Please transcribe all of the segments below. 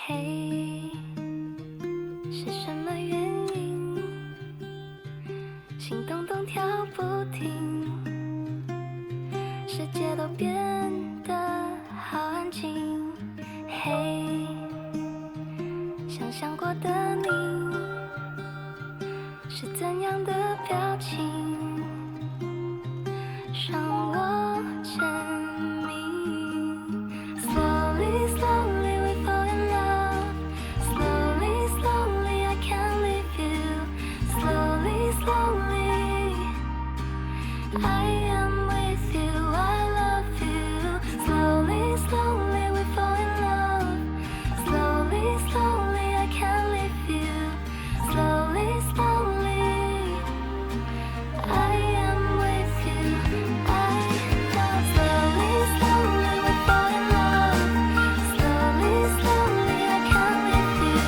嘿，是什么原因？心咚咚跳不停，世界都变得好安静。嘿，想象过的你是怎样的表情？让我沉迷。Slowly, slowly we fall in love. Slowly, slowly I can't leave you. Slowly, slowly I am with you. I love you. Slowly, slowly we fall in love. Slowly, slowly I can't leave you. Slowly, slowly I am with you. I love. Slowly, slowly we fall in love. Slowly, slowly I can't leave you.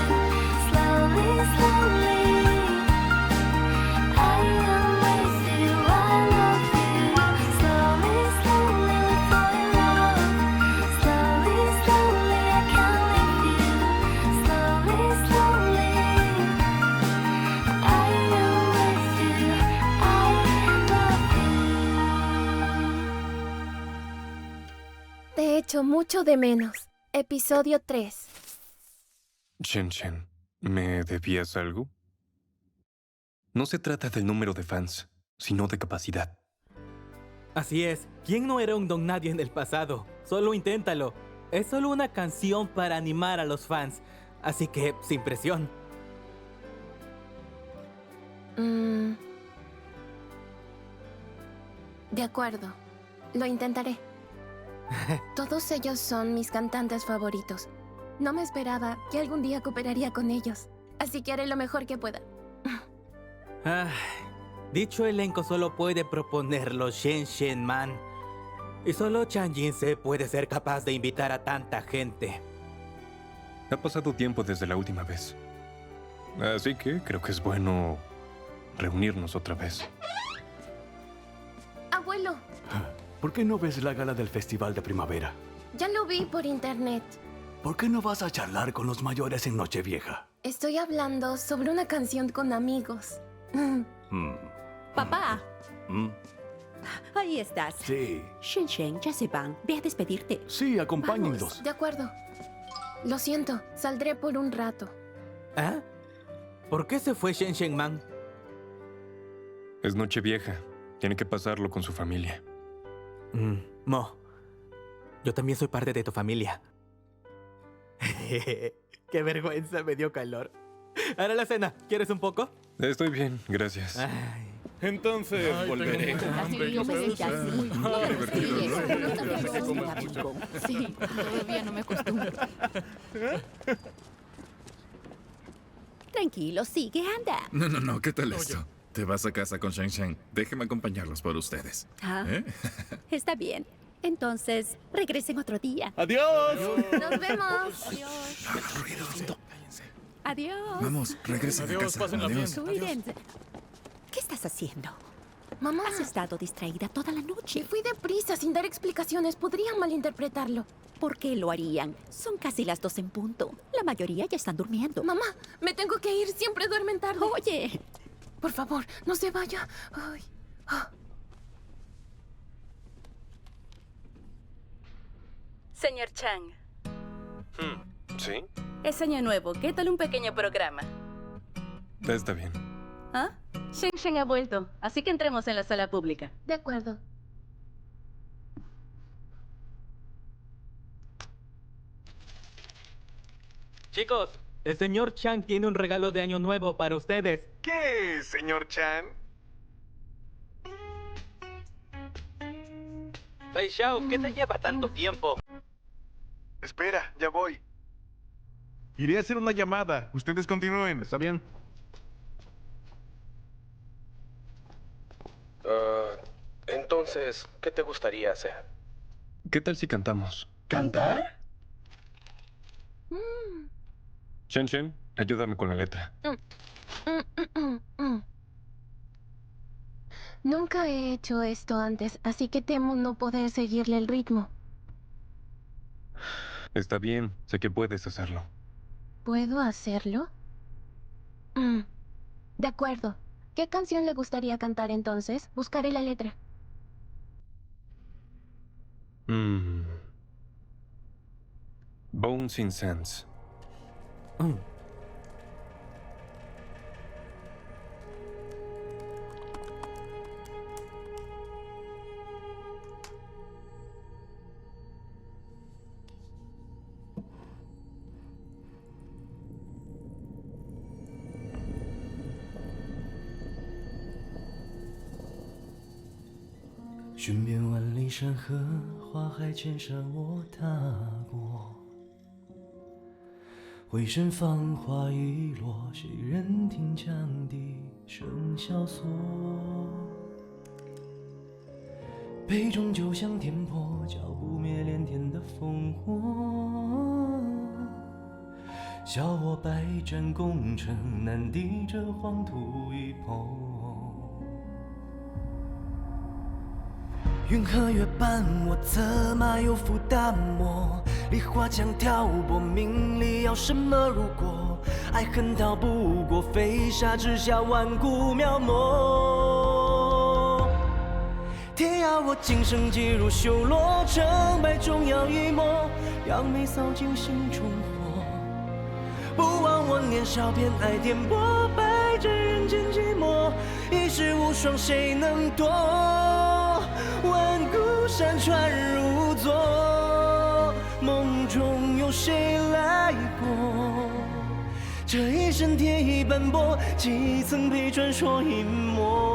Slowly, slowly I am with you. I love you. Slowly, slowly we fall in love. Slowly, slowly I can't leave you. Slowly, slowly I am with you. I love you. Te echo mucho de menos. Episodio 3. Chen Chen, ¿me debías algo? No se trata del número de fans, sino de capacidad. Así es. ¿Quién no era un don nadie en el pasado? Solo inténtalo. Es solo una canción para animar a los fans. Así que, sin presión. De acuerdo. Lo intentaré. Todos ellos son mis cantantes favoritos. No me esperaba que algún día cooperaría con ellos. Así que haré lo mejor que pueda. Ah, dicho elenco solo puede proponerlo Shen Shen Man. Y solo Chan Jin-se puede ser capaz de invitar a tanta gente. Ha pasado tiempo desde la última vez. Así que creo que es bueno reunirnos otra vez. Abuelo, ¿Por qué no ves la gala del Festival de Primavera? ya lo vi por internet. ¿Por qué no vas a charlar con los mayores en Nochevieja? Estoy hablando sobre una canción con amigos. Papá, ¿Mm? ahí estás. Sí, Shen Shen, ya se van. Ve a despedirte. sí, acompáñenlos. De acuerdo. Lo siento, saldré por un rato. ¿Ah? ¿Por qué se fue Shen Shen Man? Es Nochevieja. Tiene que pasarlo con su familia. Mo, yo también soy parte de tu familia. Qué vergüenza, me dio calor. Ahora la cena, ¿quieres un poco? Estoy bien, gracias. Ay. Entonces volveré. Yo me sentí así. Sí, todavía no me acostumbro. Tranquilo, sigue, anda. No, ¿qué tal esto? Te vas a casa con Shen Shen. Déjeme acompañarlos por ustedes. Ah, ¿Eh? está bien. Entonces, regresen otro día. ¡Adiós! ¡Nos vemos! Adiós. Vamos, regresa a casa. Adiós. Cuídense. ¿Qué estás haciendo? Mamá, Has estado distraída toda la me noche. fui deprisa sin dar explicaciones. Podrían malinterpretarlo. ¿Por qué lo harían? Son casi las 2 en punto. La mayoría ya están durmiendo. Mamá, me tengo que ir. Siempre duermen tarde. Oye, Por favor, no se vaya. Ay. Señor Chang, ¿Sí? es año nuevo. ¿Qué tal un pequeño programa? Está bien. ¿Ah? Shen Shen ha vuelto, así que entremos en la sala pública. De acuerdo. Chicos, el señor Chang tiene un regalo de año nuevo para ustedes. ¿Qué, señor Chan? Fei Xiao, ¿qué te lleva tanto tiempo? Espera, ya voy. Iré a hacer una llamada. Ustedes continúen, ¿está bien? Entonces, ¿qué te gustaría hacer? ¿Qué tal si cantamos? ¿Cantar? Chen Chen, ayúdame con la letra. Nunca he hecho esto antes, así que temo no poder seguirle el ritmo. Está bien, sé que puedes hacerlo. ¿Puedo hacerlo? De acuerdo. ¿Qué canción le gustaría cantar entonces? Buscaré la letra. Bones in Sands.寻遍万里山河，花海千山我踏过。回身芳华已落，谁人听羌笛声萧索？杯中酒香天破，浇不灭连天的烽火。笑我百战功成，难敌这黄土一抔。云和月伴我，策马有负淡漠，梨花枪挑拨，名利要什么如果？爱恨逃不过，飞沙之下万古描摹。天涯我今生几如修罗，成败终要一抹，扬眉扫尽心中火。不忘我年少偏爱颠簸，败在人间寂寞，一世无双谁能夺？万古山川如昨，梦中有谁来过？这一生天意斑驳，几曾陪传说一抹。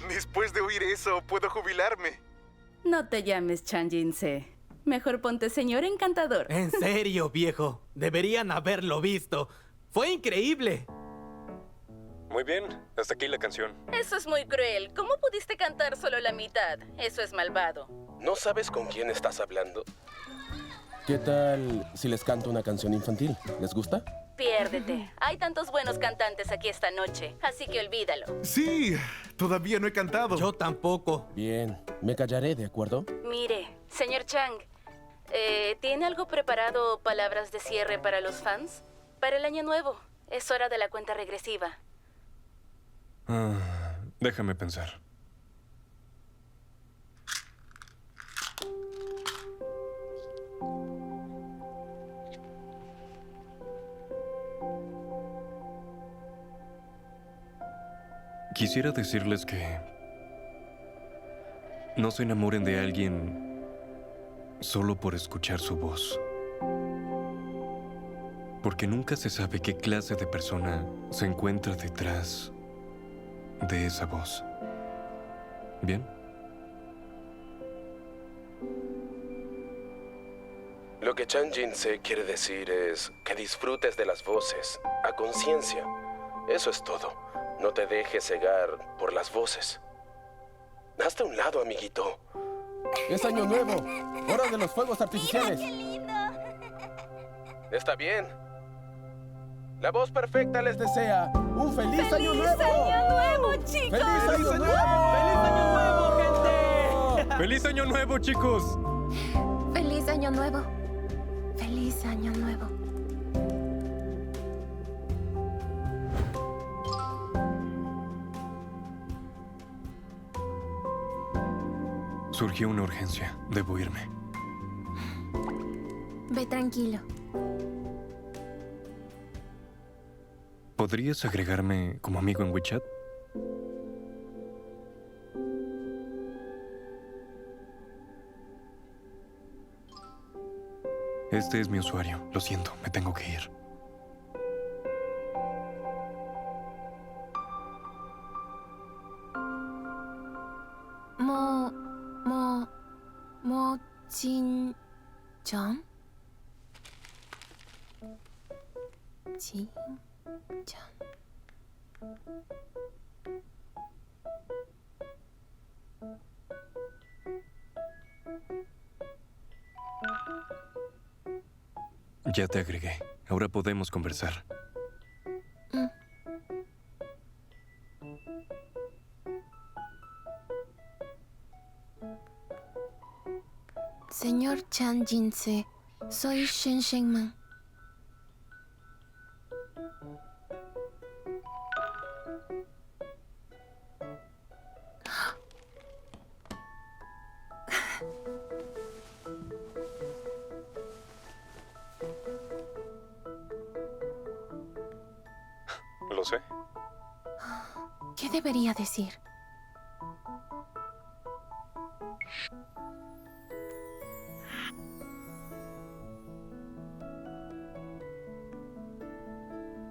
Después de oír eso, puedo jubilarme. No te llames Chan Jin-se. Mejor ponte señor encantador. En serio, viejo. Deberían haberlo visto. Fue increíble. Muy bien, hasta aquí la canción. Eso es muy cruel. ¿Cómo pudiste cantar solo la mitad? Eso es malvado. ¿No sabes con quién estás hablando? ¿Qué tal si les canto una canción infantil? ¿Les gusta? Piérdete. Hay tantos buenos cantantes aquí esta noche, así que olvídalo. Sí, todavía no he cantado. Yo tampoco. Bien, me callaré, ¿de acuerdo? Mire, señor Chang, ¿tiene algo preparado, palabras de cierre para los fans? Para el año nuevo. Es hora de la cuenta regresiva. Déjame pensar. Quisiera decirles que no se enamoren de alguien solo por escuchar su voz. Porque nunca se sabe qué clase de persona se encuentra detrás de esa voz. ¿Bien? Lo que Chan Jin-se quiere decir es que disfrutes de las voces, a conciencia. Eso es todo. No te dejes cegar por las voces. Hazte a un lado, amiguito. ¡Es año nuevo! ¡Hora de los fuegos artificiales! ¡Mira qué lindo! Está bien. La voz perfecta les desea ¡un feliz año nuevo! ¡Feliz año nuevo, chicos! ¡Feliz año nuevo! ¡Feliz año nuevo, gente! ¡Feliz año nuevo, chicos! ¡Feliz año nuevo! ¡Feliz año nuevo! Surgió una urgencia. Debo irme. Ve tranquilo. ¿Podrías agregarme como amigo en WeChat? Este es mi usuario. Lo siento, me tengo que ir. Mo Jin John? Jin-chan. Ya te agregué. Ahora podemos conversar. Señor Chan Jin-se, soy Shen Shenman. Lo sé. ¿Qué debería decir?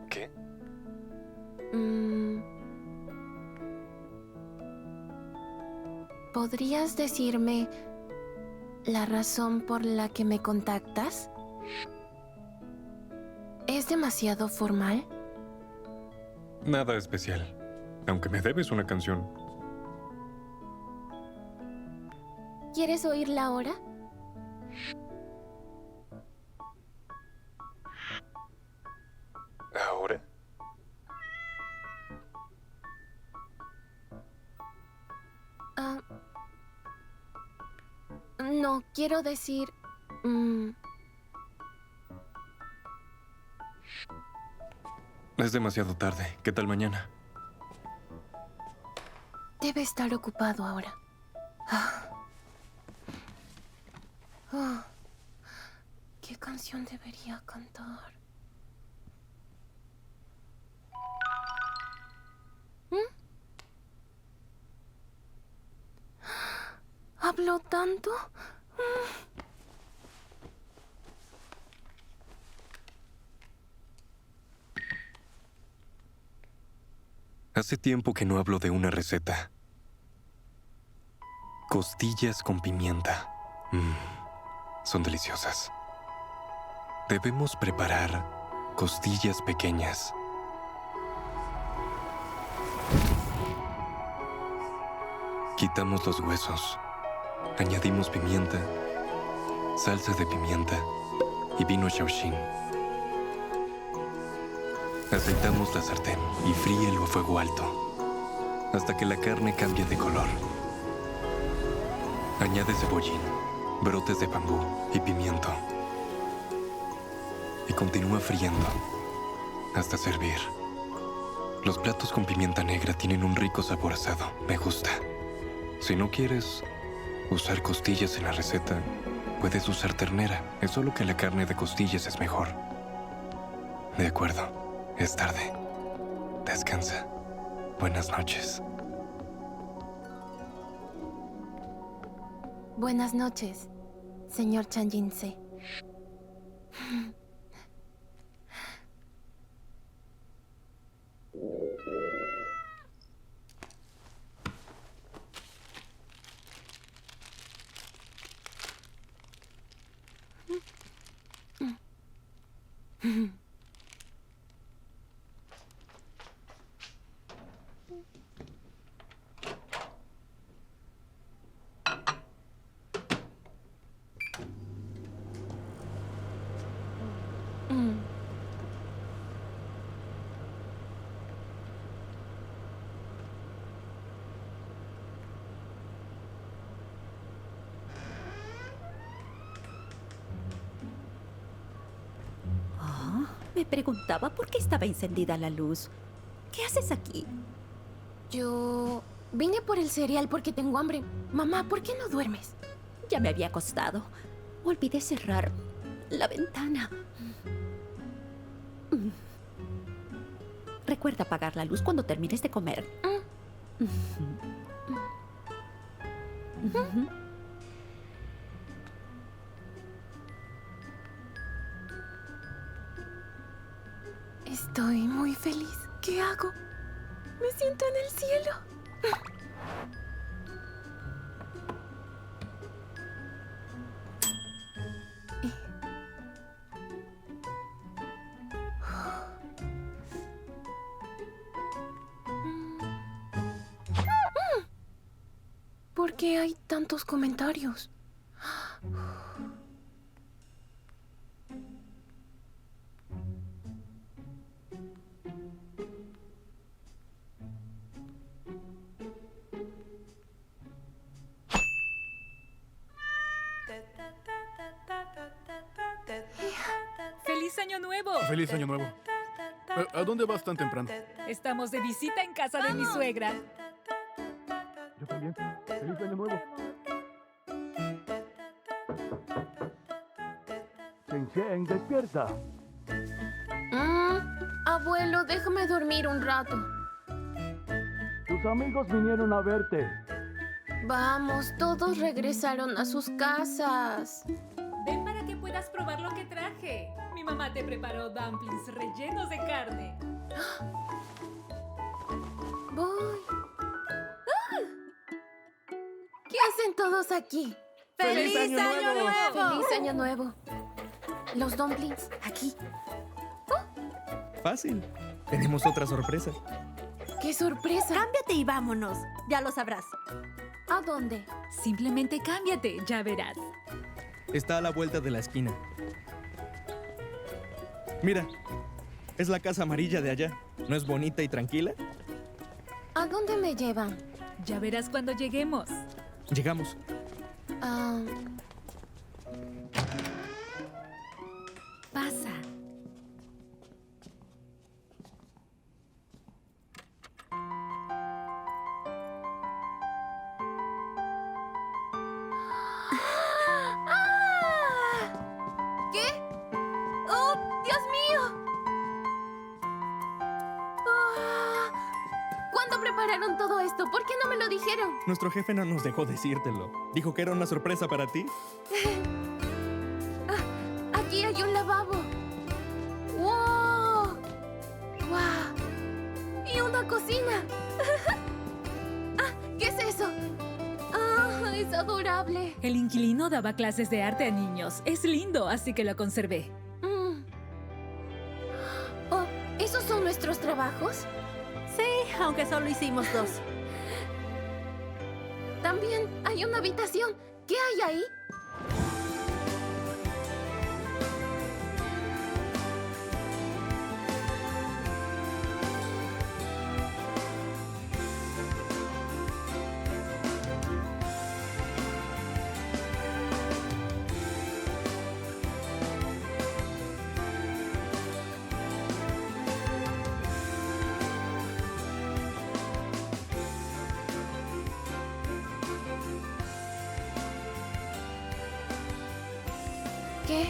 ¿Qué? ¿Podrías decirme la razón por la que me contactas? ¿Es demasiado formal? Nada especial. Aunque me debes una canción. ¿Quieres oírla ahora? ¿Ahora? No, quiero decir... Es demasiado tarde. ¿Qué tal mañana? Debe estar ocupado ahora. ¿Qué canción debería cantar? ¿Hablo tanto? Hace tiempo que no hablo de una receta. Costillas con pimienta. Son deliciosas. Debemos preparar costillas pequeñas. Quitamos los huesos. Añadimos pimienta, salsa de pimienta y vino Shaoxing. Aceitamos la sartén y fríelo a fuego alto hasta que la carne cambie de color. Añade cebollín, brotes de bambú y pimiento. Y continúa friendo hasta servir. Los platos con pimienta negra tienen un rico sabor asado. Me gusta. Si no quieres usar costillas en la receta, puedes usar ternera. Es solo que la carne de costillas es mejor. De acuerdo. Es tarde. Descansa. Buenas noches. Buenas noches, señor Chan Jin-se. Me preguntaba por qué estaba encendida la luz. ¿Qué haces aquí? Yo vine por el cereal porque tengo hambre. Mamá, ¿por qué no duermes? Ya me había acostado. Olvidé cerrar la ventana. Recuerda apagar la luz cuando termines de comer. Estoy muy feliz. ¿Qué hago? Me siento en el cielo. qué hay tantos comentarios? ¡Feliz Año Nuevo! ¡Feliz Año Nuevo! ¿A dónde vas tan temprano? Estamos de visita en casa de mi suegra. Yo también. ¡Feliz Año Nuevo! Sheng, despierta. Abuelo, déjame dormir un rato. Tus amigos vinieron a verte. Vamos, todos regresaron a sus casas. Ven para que puedas probar lo que traje. Mi mamá te preparó dumplings rellenos de carne. Voy. ¿Qué hacen todos aquí? ¡Feliz Año Nuevo! ¡Feliz Año Nuevo! Los dumplings, aquí. Fácil. Tenemos otra sorpresa. ¡Qué sorpresa! Cámbiate y vámonos. Ya lo sabrás. ¿A dónde? Simplemente cámbiate, ya verás. Está a la vuelta de la esquina. Mira, es la casa amarilla de allá. ¿No es bonita y tranquila? ¿A dónde me llevan? Ya verás cuando lleguemos. Llegamos. Pasa. ¿Qué? ¡Oh, Dios mío! ¿Cuándo prepararon todo esto? ¿Por qué no me lo dijeron? Nuestro jefe no nos dejó decírtelo. Dijo que era una sorpresa para ti. Aquí hay un lavabo. ¡Wow! ¡Wow! Y una cocina. ¿Qué es eso? Es adorable. El inquilino daba clases de arte a niños. Es lindo, así que lo conservé. Oh, ¿esos son nuestros trabajos? Sí, aunque solo hicimos 2. También hay una habitación. ¿Qué hay ahí? ¿Qué?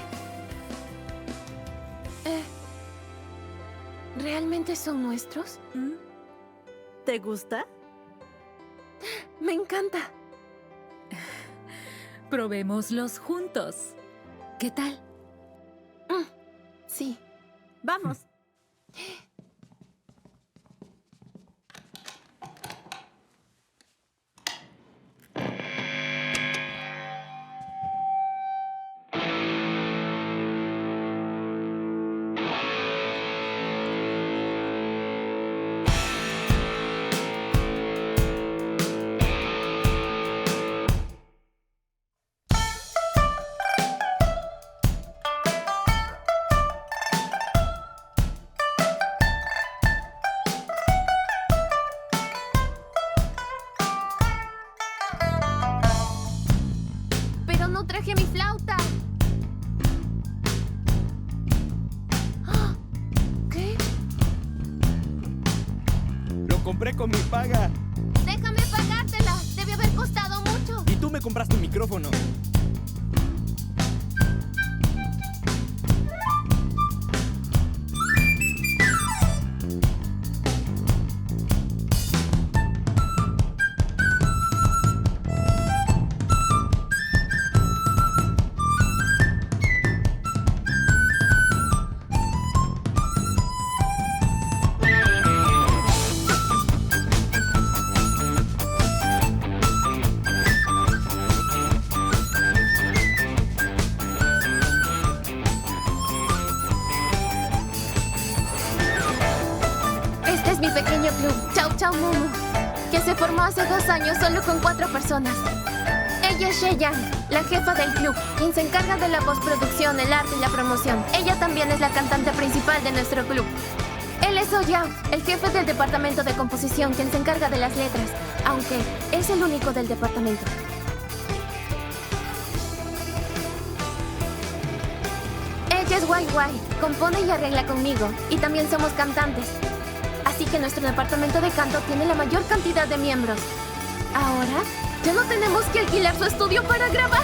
¿Realmente son nuestros? ¿Te gusta? Me encanta. Probémoslos juntos. ¿Qué tal? Sí. Vamos. Pero no traje mi flauta. ¿Qué? Lo compré con mi paga. Déjame pagártela. Debe haber costado mucho. Y tú me compraste un micrófono. Este es mi pequeño club, Chau Chau Mumu, que se formó hace 2 años solo con 4 personas. Ella es Sheyang, la jefa del club, quien se encarga de la postproducción, el arte y la promoción. Ella también es la cantante principal de nuestro club. Él es Oyao, el jefe del departamento de composición, quien se encarga de las letras, aunque es el único del departamento. Ella es YY, compone y arregla conmigo, y también somos cantantes. Así que nuestro departamento de canto tiene la mayor cantidad de miembros. Ahora, ya no tenemos que alquilar su estudio para grabar.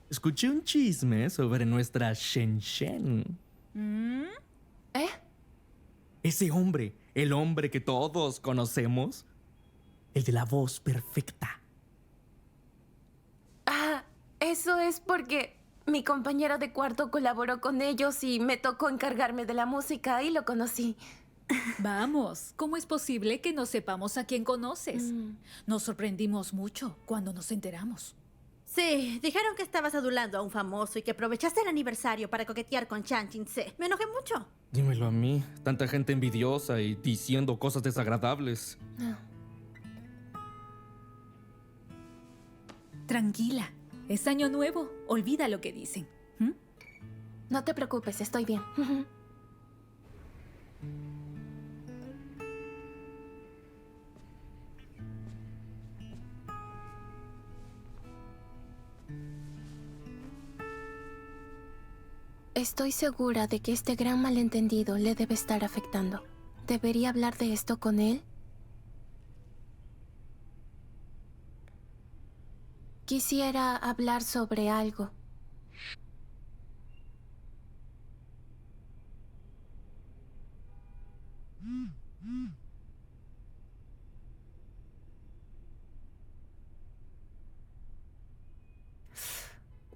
Escuché un chisme sobre nuestra Shenshen. ¿Eh? Ese hombre, el hombre que todos conocemos, el de la voz perfecta. Ah, eso es porque mi compañero de cuarto colaboró con ellos y me tocó encargarme de la música y lo conocí. Vamos, ¿cómo es posible que no sepamos a quién conoces? Nos sorprendimos mucho cuando nos enteramos. Sí, dijeron que estabas adulando a un famoso y que aprovechaste el aniversario para coquetear con Chan Jin-se. Me enojé mucho. Dímelo a mí, tanta gente envidiosa y diciendo cosas desagradables. Tranquila, es año nuevo. Olvida lo que dicen. No te preocupes, estoy bien. Estoy segura de que este gran malentendido le debe estar afectando. ¿Debería hablar de esto con él? Quisiera hablar sobre algo.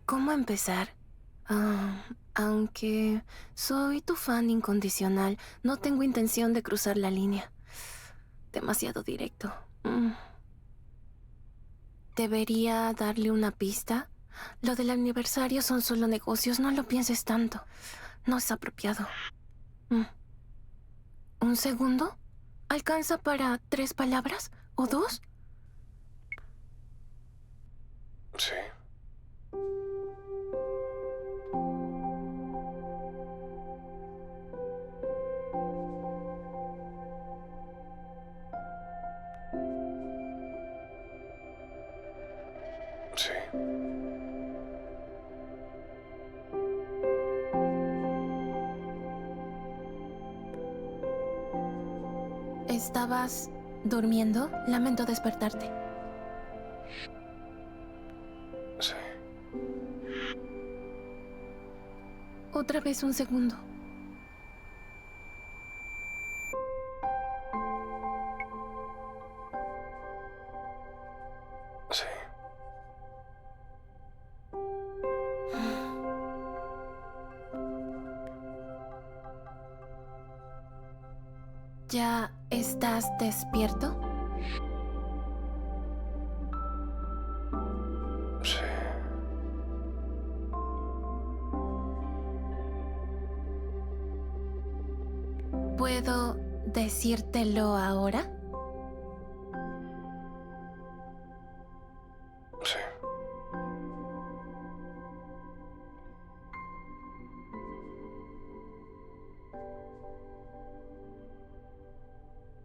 ¿Cómo empezar? Aunque soy tu fan incondicional, no tengo intención de cruzar la línea. Demasiado directo. ¿Debería darle una pista? Lo del aniversario son solo negocios, no lo pienses tanto. No es apropiado. ¿Un segundo? ¿Alcanza para 3 palabras? ¿O 2? Sí. Sí. ¿Estabas durmiendo? Lamento despertarte. Sí. Otra vez un segundo. Sí. ¿Ya estás despierto? Sí. ¿Puedo decírtelo ahora? Sí.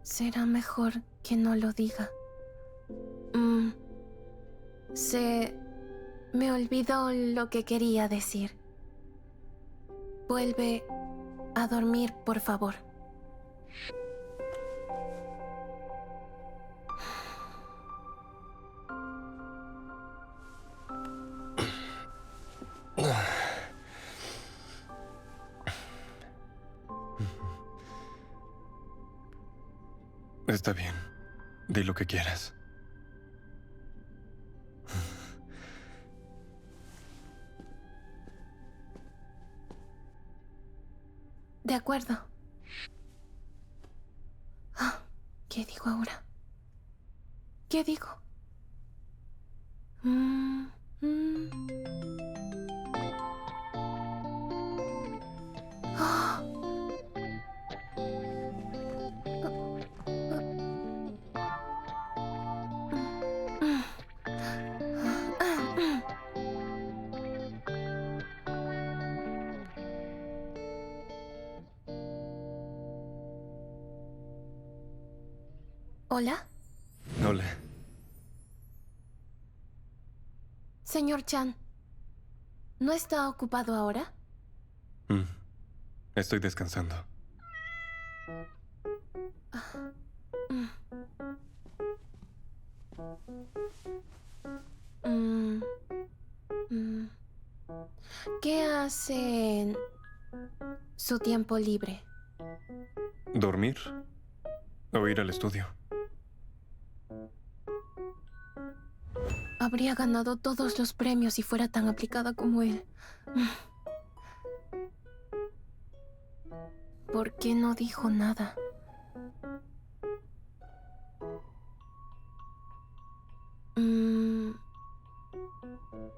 Será mejor que no lo diga. Se me olvidó lo que quería decir. Vuelve a dormir, por favor. Está bien. Di lo que quieras. De acuerdo. ¿Qué digo ahora? ¿Qué digo? ¡Ah! ¿Hola? Hola. Señor Chan, ¿no está ocupado ahora? Estoy descansando. ¿Qué hace en su tiempo libre? ¿Dormir? ¿O ir al estudio? Habría ganado todos los premios si fuera tan aplicada como él. ¿Por qué no dijo nada?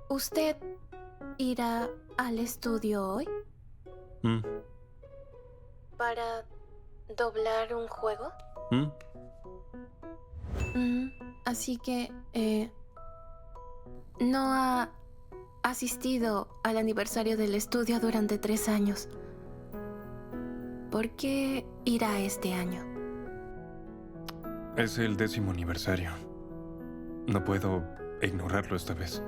¿Usted irá al estudio hoy? ¿Para doblar un juego? Así que, no ha asistido al aniversario del estudio durante 3 años. ¿Por qué irá este año? Es el 10º aniversario. No puedo ignorarlo esta vez.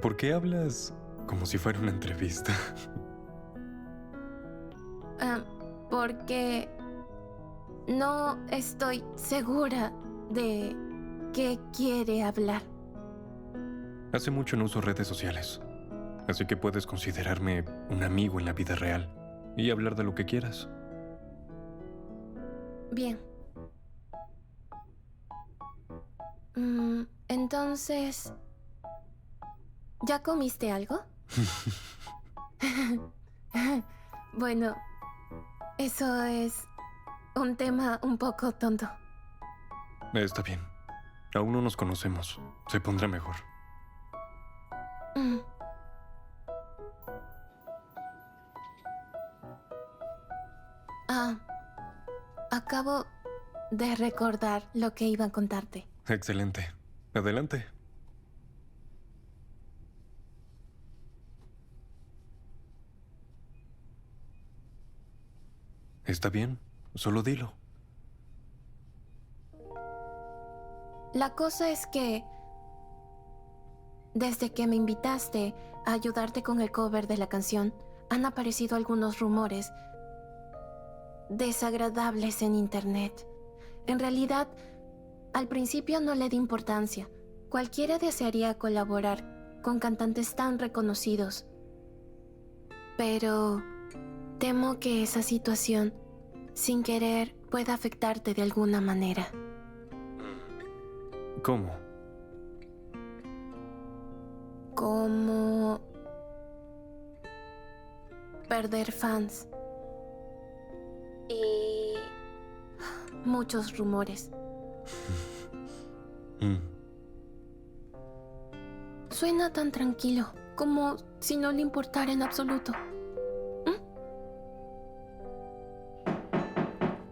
¿Por qué hablas como si fuera una entrevista? Porque no estoy segura de qué quiere hablar. Hace mucho no uso redes sociales, así que puedes considerarme un amigo en la vida real y hablar de lo que quieras. Bien. Entonces, ¿ya comiste algo? Bueno, eso es un tema un poco tonto. Está bien. Aún no nos conocemos. Se pondrá mejor. Acabo de recordar lo que iba a contarte. Excelente. Adelante. Está bien. Solo dilo. La cosa es que, desde que me invitaste a ayudarte con el cover de la canción, han aparecido algunos rumores desagradables en internet. En realidad, al principio no le di importancia. Cualquiera desearía colaborar con cantantes tan reconocidos. Pero temo que esa situación, sin querer, pueda afectarte de alguna manera. ¿Cómo? Como perder fans y muchos rumores. Suena tan tranquilo, como si no le importara en absoluto.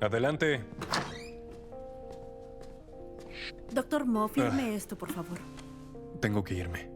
Adelante. Doctor Mo, firme esto, por favor. Tengo que irme.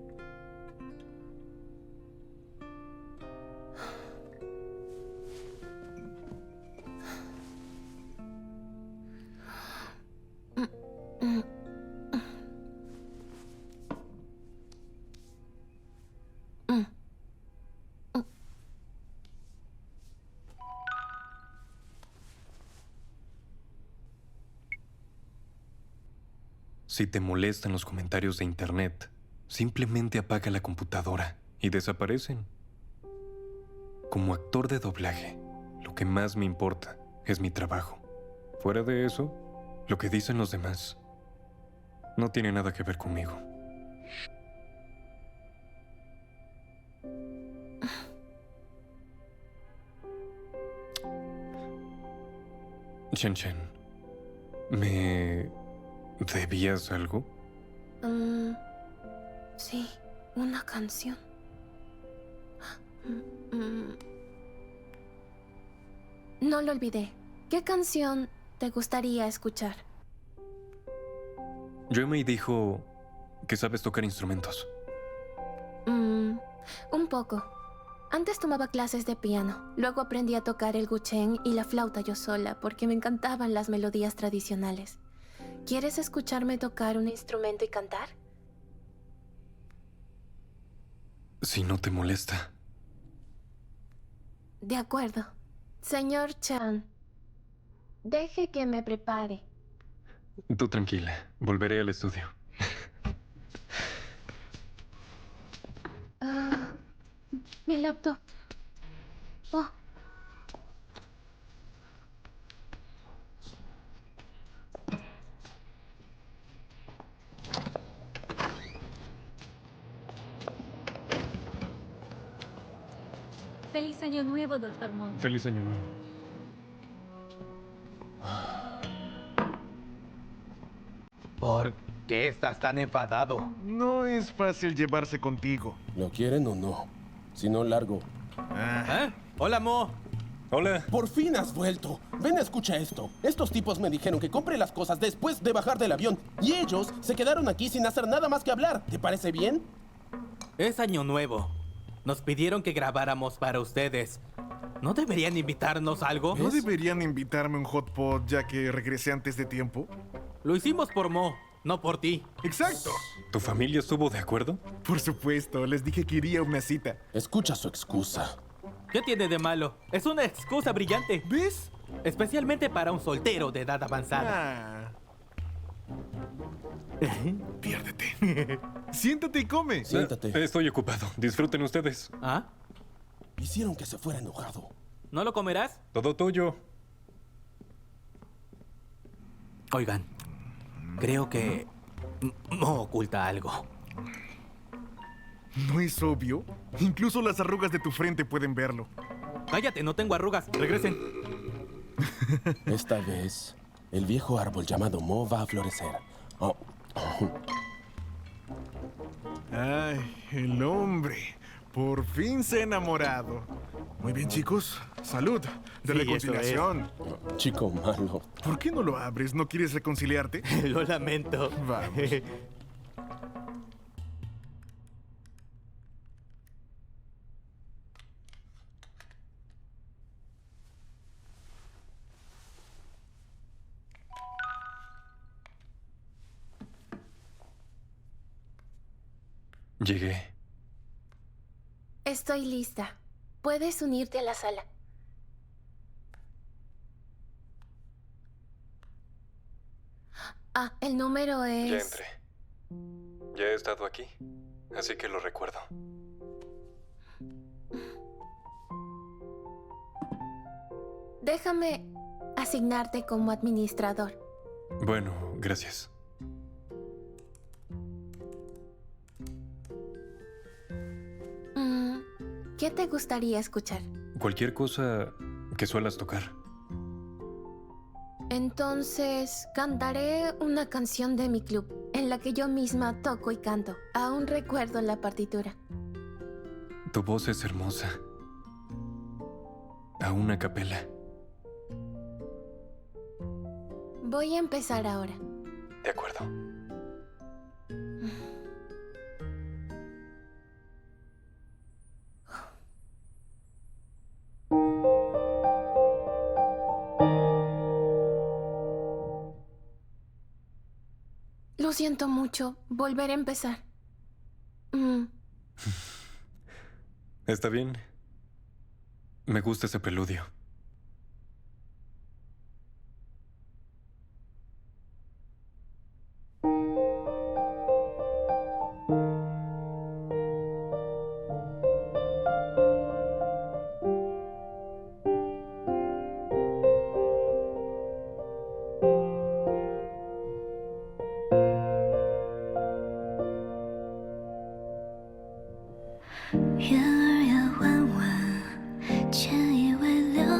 Si te molestan los comentarios de internet, simplemente apaga la computadora y desaparecen. Como actor de doblaje, lo que más me importa es mi trabajo. Fuera de eso, lo que dicen los demás no tiene nada que ver conmigo. Shen Shen, ¿me debías algo? Sí, una canción. No lo olvidé. ¿Qué canción te gustaría escuchar? Yuemei dijo que sabes tocar instrumentos. Un poco. Antes tomaba clases de piano. Luego aprendí a tocar el guchen y la flauta yo sola porque me encantaban las melodías tradicionales. ¿Quieres escucharme tocar un instrumento y cantar? Si no te molesta. De acuerdo. Señor Chan, deje que me prepare. Tú tranquila, volveré al estudio. Mi laptop. Oh. Feliz año nuevo, Dr. Moon. Feliz año nuevo. ¿Por qué estás tan enfadado? No es fácil llevarse contigo. ¿Lo quieren o no? Si no, largo. Hola, Mo. Hola. Por fin has vuelto. Ven, escucha esto. Estos tipos me dijeron que compre las cosas después de bajar del avión. Y ellos se quedaron aquí sin hacer nada más que hablar. ¿Te parece bien? Es año nuevo. Nos pidieron que grabáramos para ustedes. ¿No deberían invitarnos a algo? ¿No deberían invitarme a un hot pot ya que regresé antes de tiempo? Lo hicimos por Mo, no por ti. ¡Exacto! ¿Tu familia estuvo de acuerdo? Por supuesto, les dije que iría a una cita. Escucha su excusa. ¿Qué tiene de malo? Es una excusa brillante. ¿Ves? Especialmente para un soltero de edad avanzada. Piérdete. Siéntate y come. Siéntate. Estoy ocupado. Disfruten ustedes. ¿Ah? Hicieron que se fuera enojado. ¿No lo comerás? Todo tuyo. Oigan, creo que Mo oculta algo. ¿No es obvio? Incluso las arrugas de tu frente pueden verlo. Cállate, no tengo arrugas. Regresen. Esta vez, el viejo árbol llamado Mo va a florecer. Oh. Ay, el hombre. Por fin se ha enamorado. Muy bien, chicos. Salud. De Sí, reconciliación. Chico malo. ¿Por qué no lo abres? ¿No quieres reconciliarte? Lo lamento. Vamos. Llegué. Estoy lista. Puedes unirte a la sala. Ah, el número es... Ya entré. Ya he estado aquí, así que lo recuerdo. Déjame asignarte como administrador. Bueno, gracias. ¿Qué te gustaría escuchar? Cualquier cosa que suelas tocar. Entonces, cantaré una canción de mi club, en la que yo misma toco y canto. Aún recuerdo la partitura. Tu voz es hermosa. A una capela. Voy a empezar ahora. De acuerdo. Lo siento mucho. Volveré a empezar. Está bien. Me gusta ese preludio.月儿呀弯弯，牵一尾柳，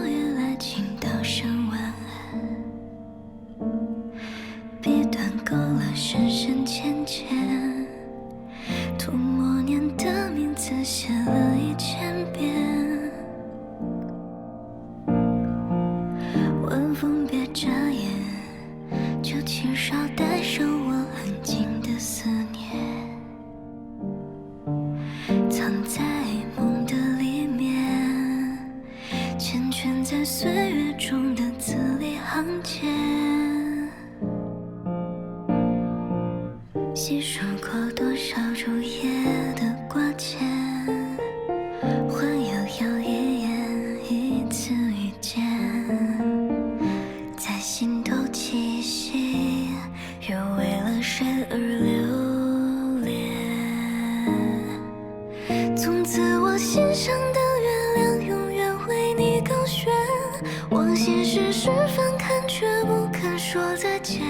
带上我安静的思念，藏在梦的里面，缱绻在岁月中的字里行间。细数过多少昼夜的挂牵，环悠悠一眼，一次遇见，在心头栖息，又为了谁而留恋？从此我心上的月亮永远为你高悬，往昔事事翻看，却不肯说再见。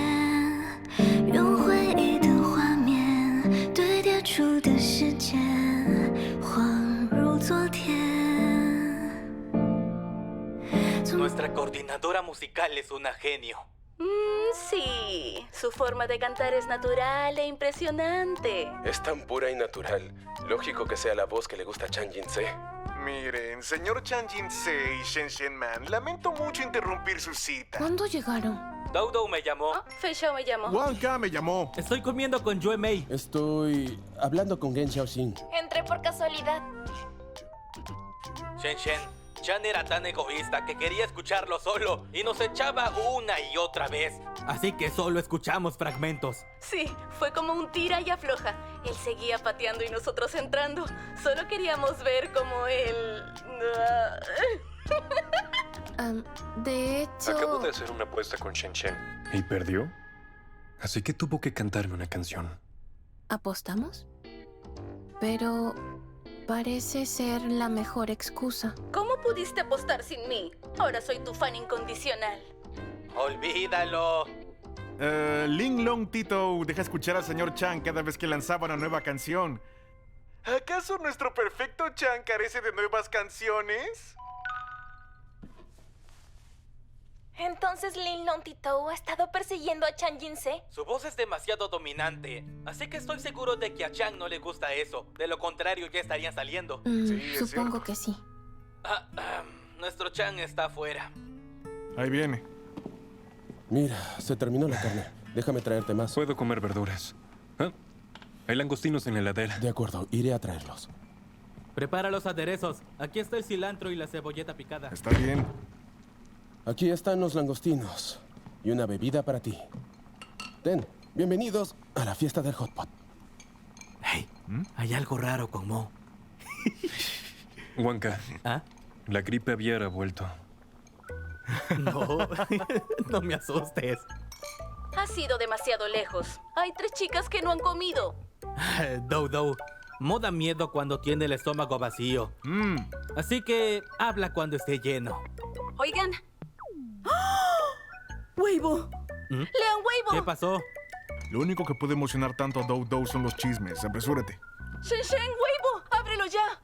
用回忆的画面堆叠出的时间，恍如昨天。 Nuestra coordinadora musical es una genio. Sí, su forma de cantar es natural e impresionante. Es tan pura y natural. Lógico que sea la voz que le gusta a Chang Jin-se. Miren, señor Chang Jin-se y Shen Man, lamento mucho interrumpir su cita. ¿Cuándo llegaron? Dodo me llamó. Fei Xiao me llamó. Wonka me llamó. Estoy comiendo con Yue Mei. Estoy hablando con Gen Xiaoxing. Entré por casualidad. Shen, Chan era tan egoísta que quería escucharlo solo y nos echaba una y otra vez. Así que solo escuchamos fragmentos. Sí, fue como un tira y afloja. Él seguía pateando y nosotros entrando. Solo queríamos ver cómo él... De hecho... Acabo de hacer una apuesta con Shen. ¿Y perdió? Así que tuvo que cantarme una canción. ¿Apostamos? Pero... parece ser la mejor excusa. ¿Cómo pudiste apostar sin mí? Ahora soy tu fan incondicional. ¡Olvídalo! Ling Long Tito deja escuchar al señor Chang cada vez que lanzaba una nueva canción. ¿Acaso nuestro perfecto Chang carece de nuevas canciones? Entonces Lin Long Titou ha estado persiguiendo a Chang Jin-se. Su voz es demasiado dominante, así que estoy seguro de que a Chang no le gusta eso. De lo contrario, ya estarían saliendo. Supongo que sí. Nuestro Chang está afuera. Ahí viene. Mira, se terminó la carne. Déjame traerte más. Puedo comer verduras. ¿Ah? Hay langostinos en la heladera. De acuerdo, iré a traerlos. Prepara los aderezos. Aquí está el cilantro y la cebolleta picada. Está bien. Aquí están los langostinos. Y una bebida para ti. Ten, bienvenidos a la fiesta del hot pot. Hey, hay algo raro con Mo. Wonka, ¿Ah? La gripe aviar ha vuelto. No, no me asustes. Has ido demasiado lejos. Hay 3 chicas que no han comido. Dodo, Mo da miedo cuando tiene el estómago vacío. Así que habla cuando esté lleno. Oigan. ¡Weibo! ¡Lean Weibo! ¿Qué pasó? Lo único que puede emocionar tanto a Dodo son los chismes. Apresúrate. Shen, Weibo, ábrelo ya.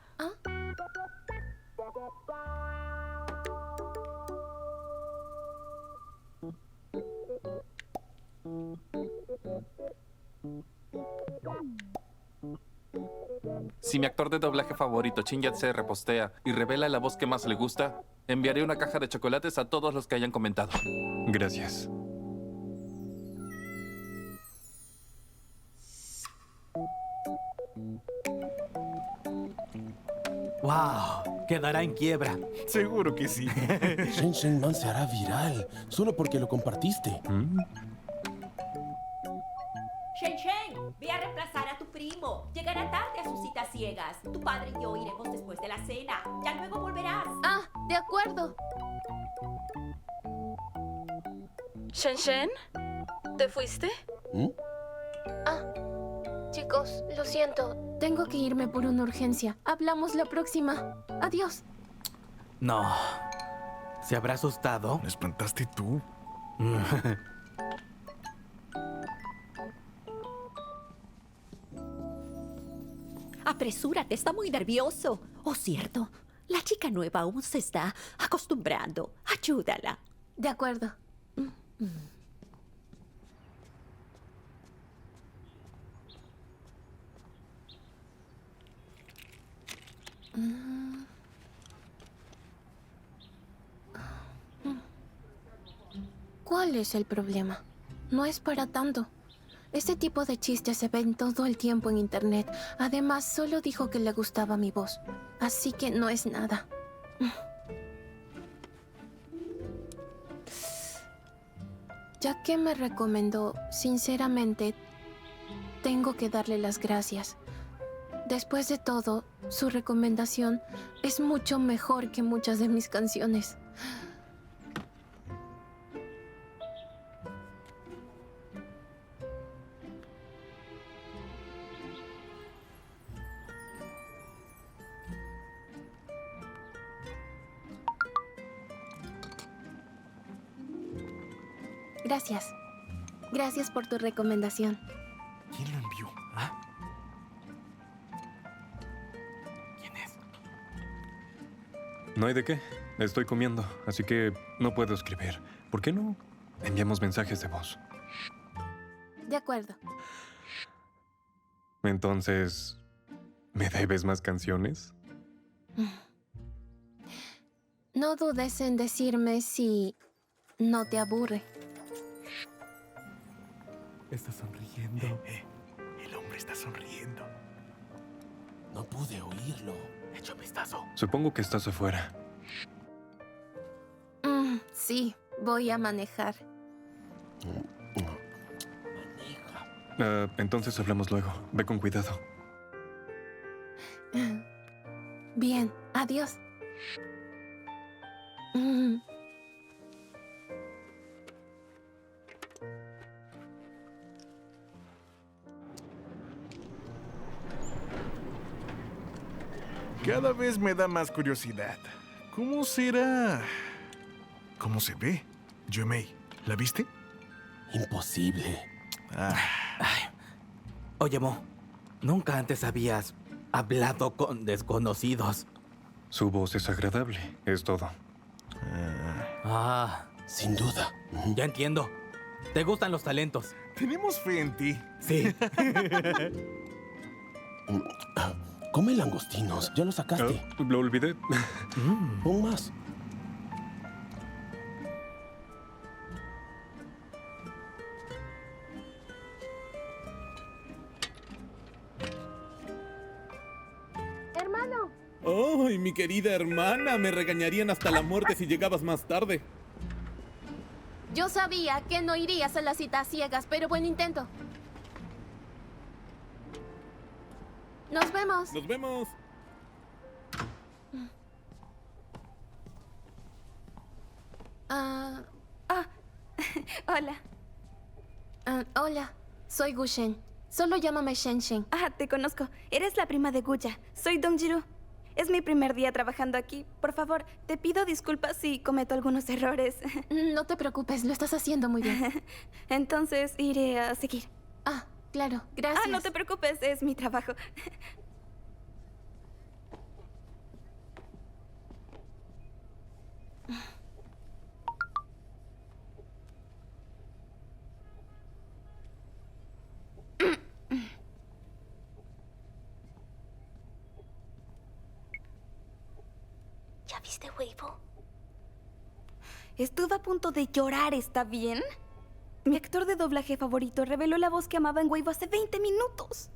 Si mi actor de doblaje favorito, Chin Yat-se, repostea y revela la voz que más le gusta, enviaré una caja de chocolates a todos los que hayan comentado. Gracias. ¡Wow! Quedará en quiebra. Seguro que sí. Shen Man se hará viral, solo porque lo compartiste. Shen, ve a reemplazar a tu primo. Llegará tarde a sus citas ciegas. Tu padre y yo iremos después de la cena. Ya luego volverás. Ah, de acuerdo. Shen, ¿te fuiste? Chicos, lo siento. Tengo que irme por una urgencia. Hablamos la próxima. Adiós. No. ¿Se habrá asustado? ¿Me espantaste tú? Apresúrate, está muy nervioso. Oh, cierto. La chica nueva aún se está acostumbrando. Ayúdala. De acuerdo. ¿Cuál es el problema? No es para tanto. Ese tipo de chistes se ven todo el tiempo en internet. Además, solo dijo que le gustaba mi voz. Así que no es nada. Ya que me recomendó, sinceramente, tengo que darle las gracias. Después de todo, su recomendación es mucho mejor que muchas de mis canciones. Gracias. Gracias por tu recomendación. ¿Quién lo envió? ¿Ah? ¿Quién es? No hay de qué. Estoy comiendo, así que no puedo escribir. ¿Por qué no enviamos mensajes de voz? De acuerdo. Entonces, ¿me debes más canciones? No dudes en decirme si no te aburre. Está sonriendo. El hombre está sonriendo. No pude oírlo. Echa un vistazo. Supongo que estás afuera. Sí, voy a manejar. Entonces hablamos luego. Ve con cuidado. Bien, adiós. Cada vez me da más curiosidad. ¿Cómo será? ¿Cómo se ve? Yumei, ¿la viste? Imposible. Oye, Mo, nunca antes habías hablado con desconocidos. Su voz es agradable, es todo. Sin duda. Ya entiendo. Te gustan los talentos. Tenemos fe en ti. Sí. Come langostinos. Ya lo sacaste. Lo olvidé. Pon más. Hermano. ¡Ay, mi querida hermana! Me regañarían hasta la muerte si llegabas más tarde. Yo sabía que no irías a las citas ciegas, pero buen intento. Nos vemos. Nos vemos. Hola. Hola, soy Gu Shen. Solo llámame Shen Shen. Te conozco. Eres la prima de Guya. Soy Dongjiru. Es mi primer día trabajando aquí. Por favor, te pido disculpas si cometo algunos errores. No te preocupes, lo estás haciendo muy bien. Entonces iré a seguir. Claro, gracias. No te preocupes, es mi trabajo. ¿Ya viste Weibo? Estuve a punto de llorar, ¿está bien? Mi actor de doblaje favorito reveló la voz que amaba en Weibo hace 20 minutos.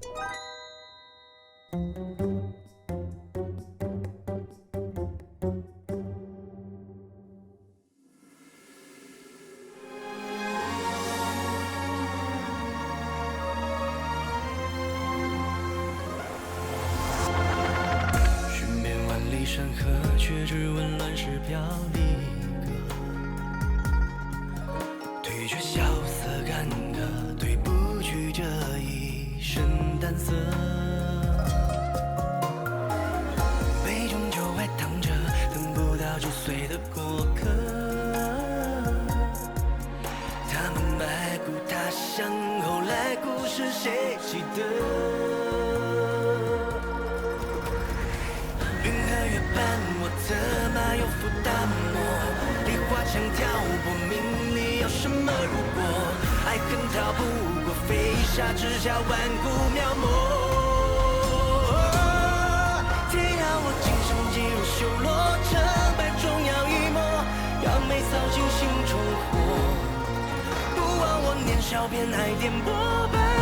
小便爱颠簸般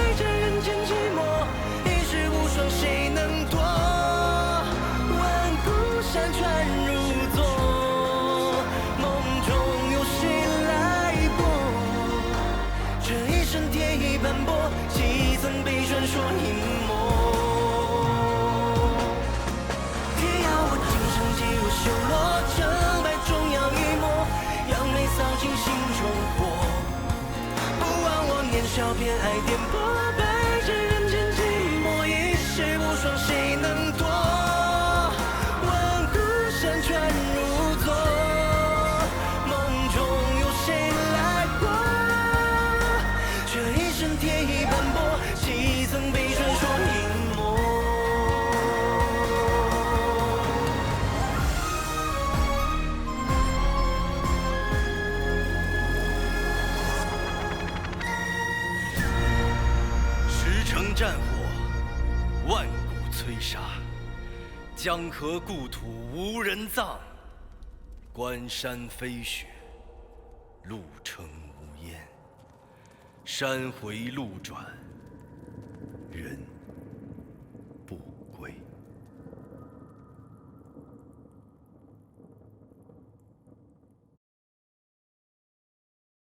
笑边爱颠簸，白纸人间寂寞，一世无双谁能夺？万古山川如昨，梦中有谁来过？这一生铁衣斑驳，几曾被传说隐没？石城战火，万古摧杀，江河故土无人葬，关山飞雪，路程无烟，山回路转。